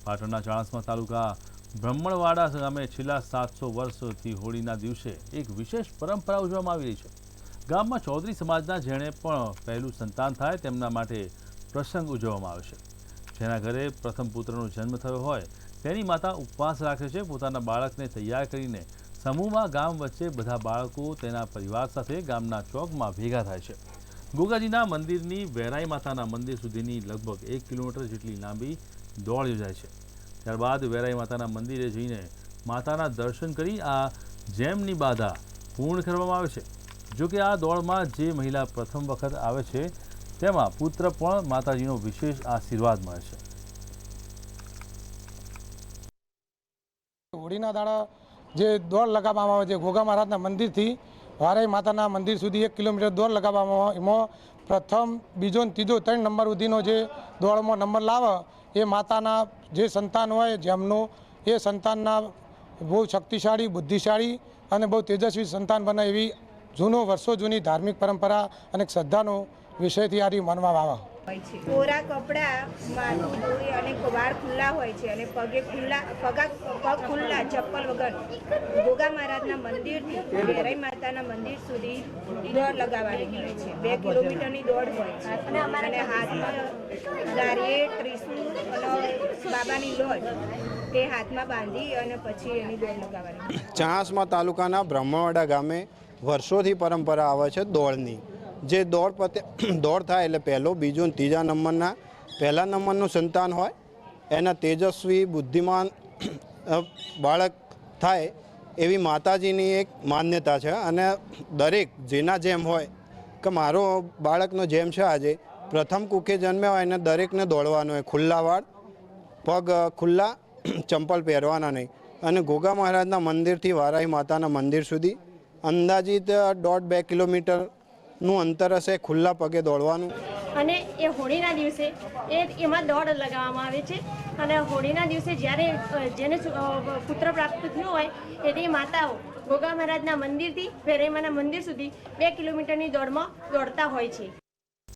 પાટણના ચાણસ્મા તાલુકા બ્રહ્મણવાડા ગામે છેલ્લા 700 વર્ષથી હોળીના દિવસે એક વિશેષ પરંપરા ઉજવવામાં આવી રહી છે। ગામમાં ચૌધરી સમાજના જેણે પણ પહેલું સંતાન થાય તેમના માટે પ્રસંગ ઉજવવામાં આવે છે। જેના ઘરે પ્રથમ પુત્રનો જન્મ થયો હોય તેની માતા ઉપવાસ રાખે છે। પોતાના બાળકને તૈયાર કરીને સમૂહમાં ગામ વચ્ચે બધા બાળકો તેના પરિવાર સાથે ગામના ચોકમાં ભેગા થાય છે। ગોગાજીના મંદિરની વેરાઈ માતાના મંદિર સુધીની લગભગ 1 કિલોમીટર જેટલી લાંબી દોડ યોજાય છે। ત્યારબાદ વેરાઈ માતાના મંદિરે જઈને માતાના દર્શન કરી આ જેમની બાધા પૂર્ણ કરવામાં આવે છે। જો કે આ દોડમાં જે મહિલા પ્રથમ વખત આવે છે તેમાં પુત્ર પણ માતાજીનો વિશેષ આશીર્વાદ મળે છે। હોળીના દાડા જે દોડ લગાવવામાં આવે છે ઘોઘા મહારાજના મંદિરથી વારાઈ માતાના મંદિર સુધી 1 કિલોમીટર દોડ લગાવવામાં આવે। એમાં પ્રથમ, બીજો ને ત્રીજો 3 નંબર સુધીનો જે દોડમાં નંબર લાવે એ માતાના જે સંતાન હોય જેમનો એ સંતાનના બહુ શક્તિશાળી, બુદ્ધિશાળી અને બહુ તેજસ્વી સંતાન બને એવી વર્ષો જૂની ધાર્મિક પરંપરા અને શ્રદ્ધાનો વિષયથી આ માનવામાં આવે છે। કોરા કપડાં, માથું દોરી અને વાળ ખુલ્લા હોય છે અને પગ ખુલ્લા ચપ્પલ વગર ગોગા મહારાજના મંદિરથી વેરાઈ માતાના મંદિર સુધી દોડ લગાવવાની હોય છે। 2 કિલોમીટરની દોડ હોય છે અને હાથમાં ગારીએ, ત્રિશૂળ અને બાબાની લોટ તે હાથમાં બાંધી અને પછી એની દોડ લગાવવાની। ચાણસ્મા તાલુકાના બ્રહ્મણવાડા ગામે વર્ષોથી પરંપરા આવે છે દોડની। જે દોડ થાય એટલે પહેલો, બીજો અને ત્રીજા નંબરના પહેલા નંબરનું સંતાન હોય એના તેજસ્વી, બુદ્ધિમાન બાળક થાય એવી માતાજીની એક માન્યતા છે। અને દરેક જેના જેમ હોય કે મારો બાળકનો જેમ છે આજે પ્રથમ કુખે જન્મ્યા હોય એને દરેકને દોડવાનું હોય, ખુલ્લા વાળ, પગ ખુલ્લા, ચંપલ પહેરવાના નહીં। અને ગોગા મહારાજના મંદિરથી વારાઈ માતાના મંદિર સુધી અંદાજિત 1.5-2 કિલોમીટરનું અંતર હશે, ખુલ્લા પગે દોડવાનું। અને એ હોળીના દિવસે એમાં દોડ લગાવવામાં આવે છે। અને હોળીના દિવસે જ્યારે જેને પુત્ર પ્રાપ્ત થયો હોય એની માતાઓ ગોગા મહારાજના મંદિરથી વેરાઈમાના મંદિર સુધી 2 કિલોમીટરની દોડમાં દોડતા હોય છે।